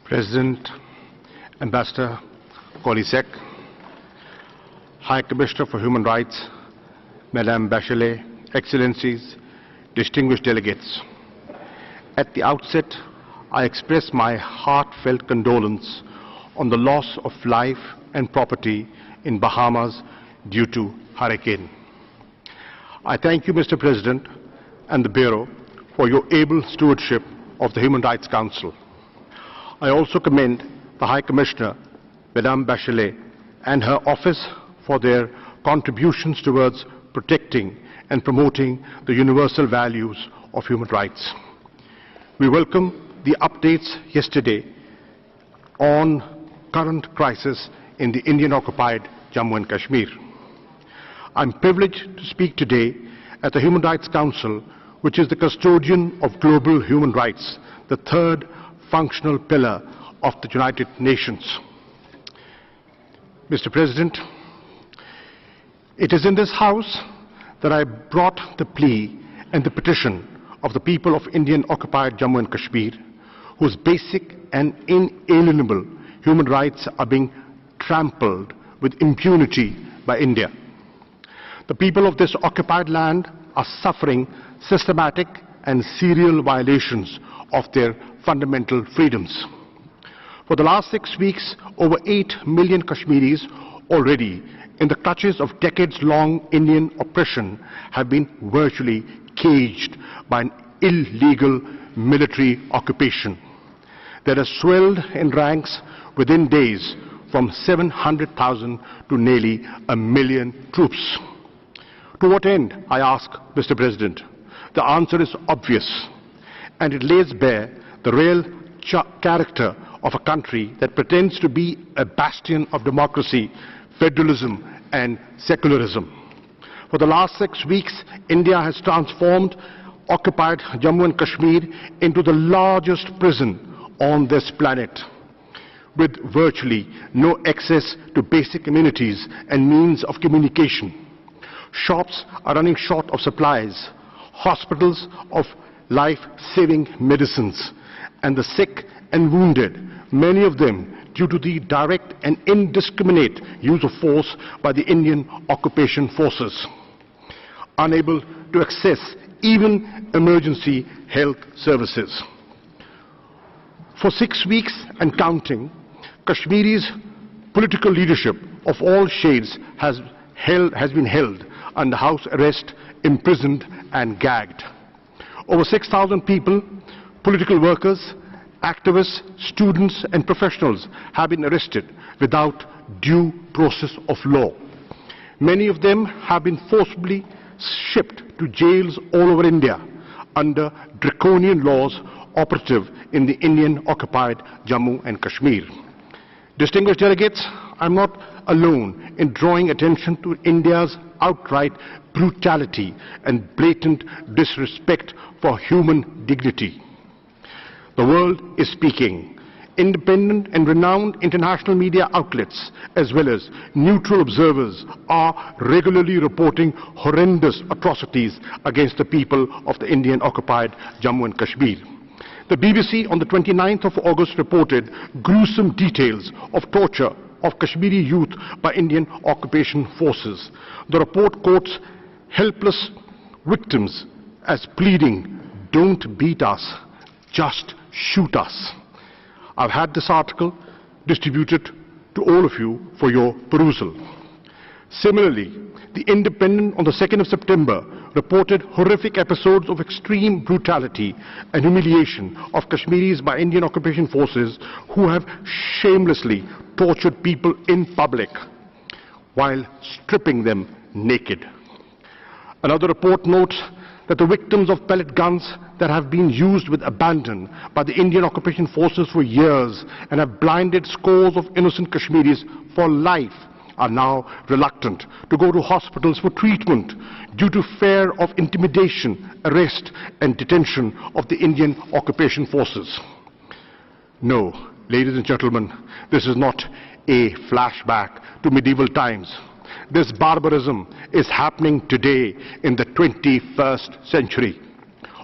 President, Ambassador Kolisek, High Commissioner for Human Rights, Madame Bachelet, Excellencies, distinguished delegates. At the outset, I express my heartfelt condolence on the loss of life and property in Bahamas due to hurricane. I thank you, Mr. President, and the Bureau for your able stewardship of the Human Rights Council. I also commend the High Commissioner, Madame Bachelet, and her office for their contributions towards protecting and promoting the universal values of human rights. We welcome the updates yesterday on current crisis in the Indian-occupied Jammu and Kashmir. I'm privileged to speak today at the Human Rights Council, which is the custodian of global human rights, the third functional pillar of the United Nations. Mr. President, it is in this House that I brought the plea and the petition of the people of Indian-occupied Jammu and Kashmir, whose basic and inalienable human rights are being trampled with impunity by India. The people of this occupied land are suffering systematic and serial violations of their fundamental freedoms. For the last 6 weeks, over 8 million Kashmiris already in the clutches of decades-long Indian oppression have been virtually caged by an illegal military occupation that has swelled in ranks within days from 700,000 to nearly 1 million troops. To what end, I ask, Mr. President? The answer is obvious, and it lays bare the real character of a country that pretends to be a bastion of democracy, federalism, and secularism. For the last 6 weeks, India has transformed occupied Jammu and Kashmir into the largest prison on this planet, with virtually no access to basic amenities and means of communication. Shops are running short of supplies, hospitals of life-saving medicines, and the sick and wounded, many of them due to the direct and indiscriminate use of force by the Indian occupation forces, unable to access even emergency health services. For 6 weeks and counting, Kashmiri's political leadership of all shades has been held under house arrest, imprisoned and gagged. Over 6,000 people, political workers, activists, students and professionals have been arrested without due process of law. Many of them have been forcibly shipped to jails all over India under draconian laws operative in the Indian-occupied Jammu and Kashmir. Distinguished delegates, I'm not alone in drawing attention to India's outright brutality and blatant disrespect for human dignity. The world is speaking. Independent and renowned international media outlets, as well as neutral observers, are regularly reporting horrendous atrocities against the people of the Indian-occupied Jammu and Kashmir. The BBC on the 29th of August reported gruesome details of torture of Kashmiri youth by Indian occupation forces. The report quotes helpless victims as pleading, "Don't beat us, just shoot us." I've had this article distributed to all of you for your perusal. Similarly, The Independent on the 2nd of September reported horrific episodes of extreme brutality and humiliation of Kashmiris by Indian occupation forces who have shamelessly tortured people in public while stripping them naked. Another report notes that the victims of pellet guns that have been used with abandon by the Indian occupation forces for years and have blinded scores of innocent Kashmiris for life are now reluctant to go to hospitals for treatment due to fear of intimidation, arrest and detention of the Indian occupation forces. No, ladies and gentlemen, this is not a flashback to medieval times. This barbarism is happening today in the 21st century.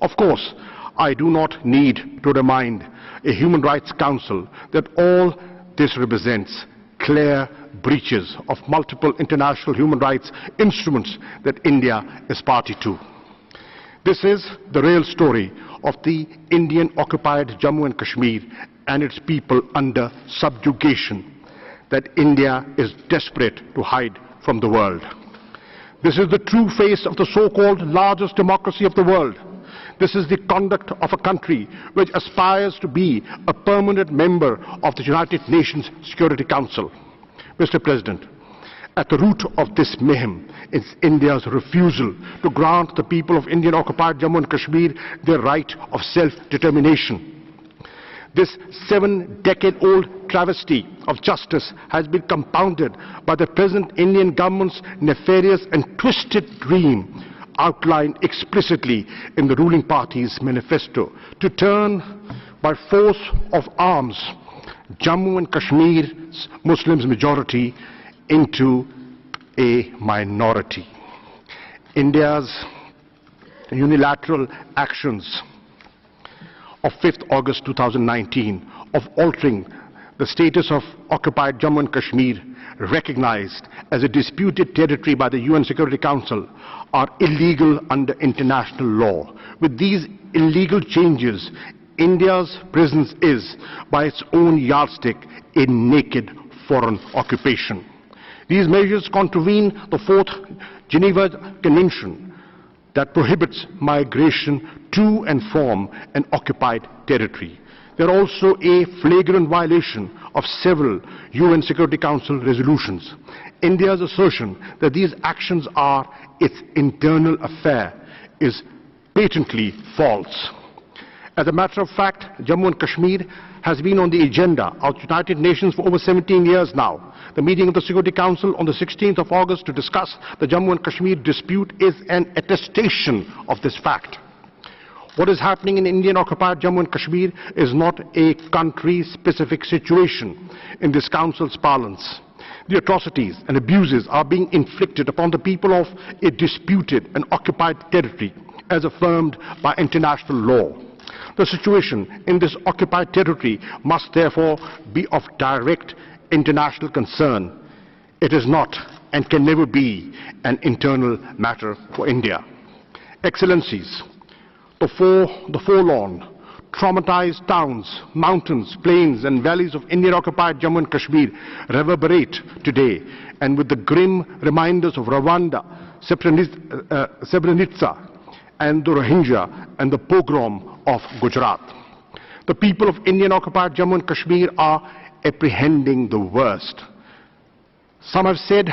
Of course, I do not need to remind a Human Rights Council, that all this represents clear breaches of multiple international human rights instruments that India is party to. This is the real story of the Indian-occupied Jammu and Kashmir and its people under subjugation that India is desperate to hide from the world. This is the true face of the so-called largest democracy of the world. This is the conduct of a country which aspires to be a permanent member of the United Nations Security Council. Mr. President, at the root of this mayhem is India's refusal to grant the people of Indian-occupied Jammu and Kashmir their right of self-determination. This 7-decade-old travesty of justice has been compounded by the present Indian government's nefarious and twisted dream outlined explicitly in the ruling party's manifesto to turn by force of arms Jammu and Kashmir's Muslims majority into a minority. India's unilateral actions of 5th August 2019 of altering the status of occupied Jammu and Kashmir, recognized as a disputed territory by the UN Security Council, are illegal under international law. With these illegal changes, India's presence is, by its own yardstick, a naked foreign occupation. These measures contravene the 4th Geneva Convention that prohibits migration to and from an occupied territory. They are also a flagrant violation of several UN Security Council resolutions. India's assertion that these actions are its internal affair is patently false. As a matter of fact, Jammu and Kashmir has been on the agenda of the United Nations for over 17 years now. The meeting of the Security Council on the 16th of August to discuss the Jammu and Kashmir dispute is an attestation of this fact. What is happening in Indian-occupied Jammu and Kashmir is not a country-specific situation in this Council's parlance. The atrocities and abuses are being inflicted upon the people of a disputed and occupied territory as affirmed by international law. The situation in this occupied territory must therefore be of direct international concern. It is not and can never be an internal matter for India. Excellencies, the forlorn, traumatized towns, mountains, plains and valleys of Indian-occupied Jammu and Kashmir reverberate today, and with the grim reminders of Rwanda, Srebrenica, and the Rohingya and the pogrom of Gujarat. The people of Indian-occupied Jammu and Kashmir are apprehending the worst. Some have said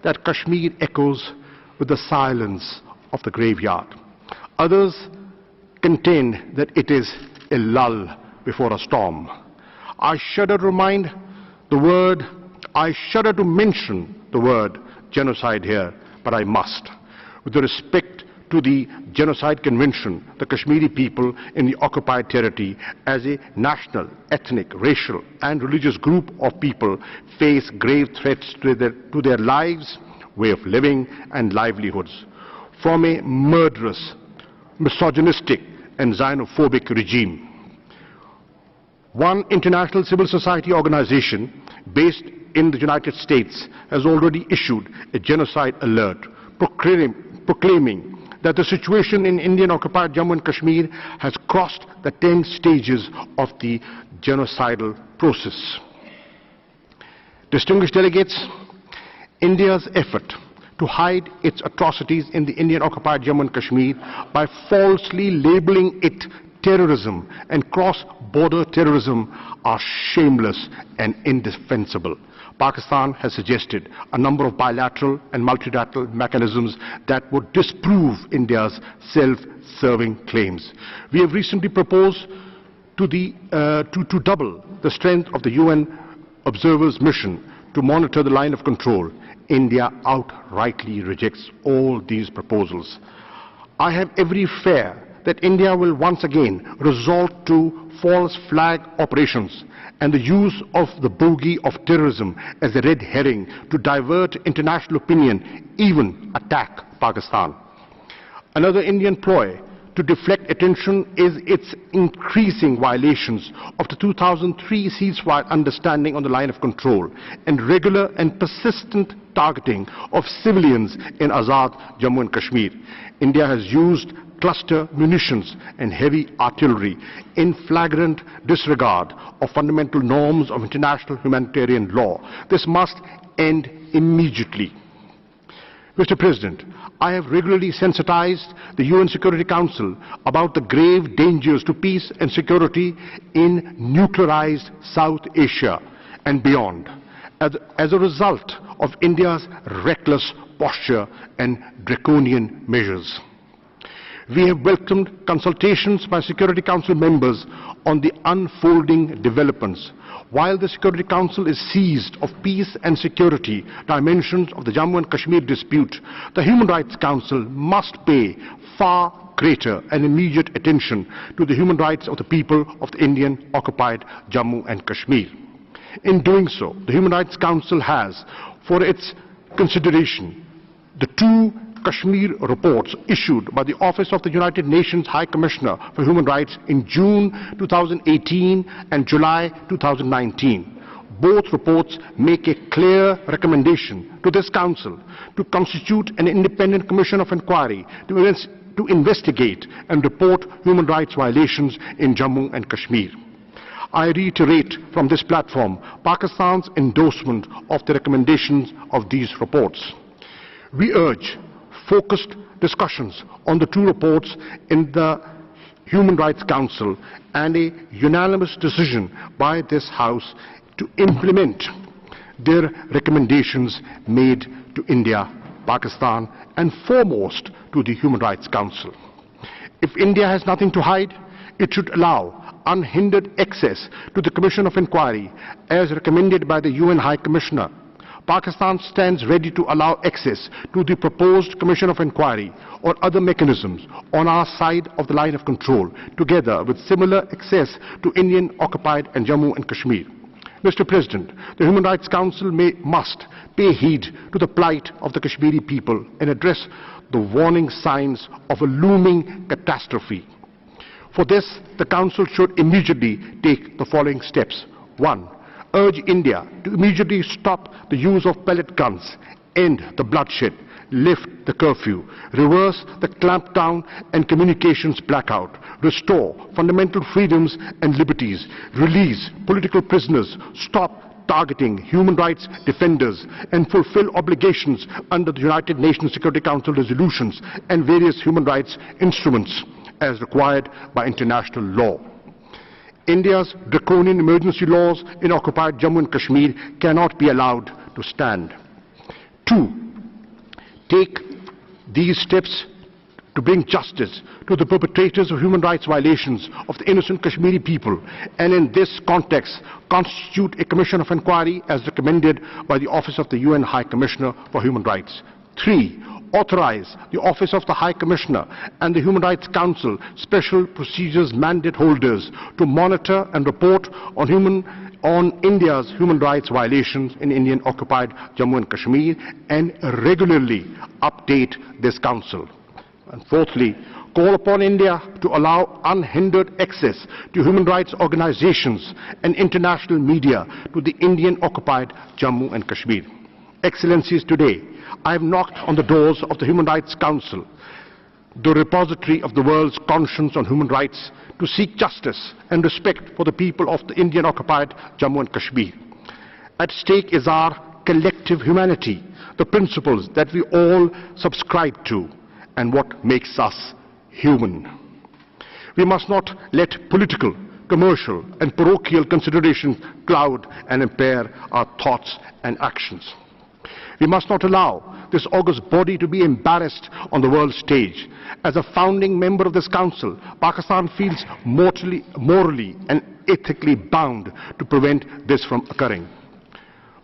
that Kashmir echoes with the silence of the graveyard. Others contend that it is a lull before a storm. I shudder to mention the word genocide here, but I must. With the respect to the Genocide Convention, the Kashmiri people in the occupied territory as a national, ethnic, racial and religious group of people face grave threats to their lives, way of living and livelihoods from a murderous, misogynistic and xenophobic regime. One international civil society organization based in the United States has already issued a genocide alert proclaiming that the situation in Indian-occupied Jammu and Kashmir has crossed the 10 stages of the genocidal process. Distinguished delegates, India's effort to hide its atrocities in the Indian-occupied Jammu and Kashmir by falsely labeling it terrorism and cross-border terrorism are shameless and indefensible. Pakistan has suggested a number of bilateral and multilateral mechanisms that would disprove India's self-serving claims. We have recently proposed to double the strength of the UN observers mission to monitor the line of control. India outrightly rejects all these proposals. I have every fear that India will once again resort to false flag operations and the use of the bogey of terrorism as a red herring to divert international opinion, even attack Pakistan. Another Indian ploy to to deflect attention is its increasing violations of the 2003 ceasefire understanding on the line of control and regular and persistent targeting of civilians in Azad Jammu and Kashmir. India has used cluster munitions and heavy artillery in flagrant disregard of fundamental norms of international humanitarian law. This must end immediately. Mr. President, I have regularly sensitized the UN Security Council about the grave dangers to peace and security in nuclearized South Asia and beyond, as a result of India's reckless posture and draconian measures. We have welcomed consultations by Security Council members on the unfolding developments. While the Security Council is seized of peace and security dimensions of the Jammu and Kashmir dispute, the Human Rights Council must pay far greater and immediate attention to the human rights of the people of the Indian-occupied Jammu and Kashmir. In doing so, the Human Rights Council has, for its consideration, the two Kashmir reports issued by the Office of the United Nations High Commissioner for Human Rights in June 2018 and July 2019. Both reports make a clear recommendation to this Council to constitute an independent commission of inquiry to investigate and report human rights violations in Jammu and Kashmir. I reiterate from this platform Pakistan's endorsement of the recommendations of these reports. We urge focused discussions on the two reports in the Human Rights Council and a unanimous decision by this House to implement their recommendations made to India, Pakistan, and foremost to the Human Rights Council. If India has nothing to hide, it should allow unhindered access to the Commission of Inquiry as recommended by the UN High Commissioner. Pakistan stands ready to allow access to the proposed Commission of Inquiry or other mechanisms on our side of the line of control, together with similar access to Indian-occupied and Jammu and Kashmir. Mr. President, the Human Rights Council must pay heed to the plight of the Kashmiri people and address the warning signs of a looming catastrophe. For this, the Council should immediately take the following steps. 1. Urge India to immediately stop the use of pellet guns, end the bloodshed, lift the curfew, reverse the clampdown and communications blackout, restore fundamental freedoms and liberties, release political prisoners, stop targeting human rights defenders, and fulfill obligations under the United Nations Security Council resolutions and various human rights instruments as required by international law. India's draconian emergency laws in occupied Jammu and Kashmir cannot be allowed to stand. 2. Take these steps to bring justice to the perpetrators of human rights violations of the innocent Kashmiri people, and in this context constitute a commission of inquiry as recommended by the Office of the UN High Commissioner for Human Rights. 3. Authorize the Office of the High Commissioner and the Human Rights Council special procedures mandate holders to monitor and report on India's human rights violations in Indian-occupied Jammu and Kashmir and regularly update this Council. And fourthly, call upon India to allow unhindered access to human rights organizations and international media to the Indian-occupied Jammu and Kashmir. Excellencies, today I have knocked on the doors of the Human Rights Council, the repository of the world's conscience on human rights, to seek justice and respect for the people of the Indian-occupied Jammu and Kashmir. At stake is our collective humanity, the principles that we all subscribe to, and what makes us human. We must not let political, commercial, and parochial considerations cloud and impair our thoughts and actions. We must not allow this august body to be embarrassed on the world stage. As a founding member of this Council, Pakistan feels morally and ethically bound to prevent this from occurring.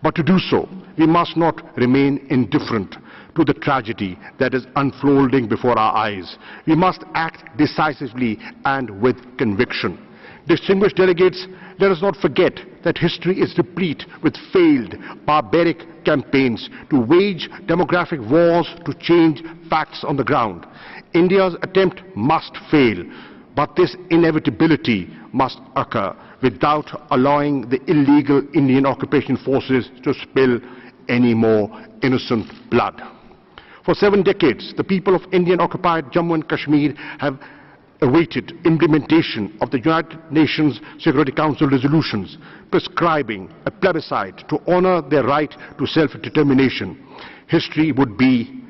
But to do so, we must not remain indifferent to the tragedy that is unfolding before our eyes. We must act decisively and with conviction. Distinguished delegates, let us not forget that history is replete with failed, barbaric campaigns to wage demographic wars to change facts on the ground. India's attempt must fail, but this inevitability must occur without allowing the illegal Indian occupation forces to spill any more innocent blood. For 7 decades, the people of Indian-occupied Jammu and Kashmir have awaited implementation of the United Nations Security Council resolutions prescribing a plebiscite to honor their right to self-determination. History would be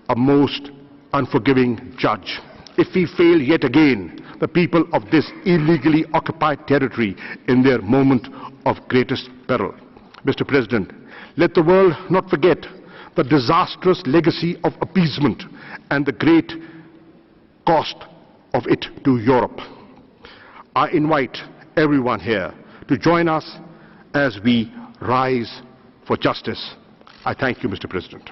a most unforgiving judge if we fail yet again the people of this illegally occupied territory in their moment of greatest peril. Mr. President, let the world not forget the disastrous legacy of appeasement and the great cost of it to Europe. I invite everyone here to join us as we rise for justice. I thank you, Mr. President.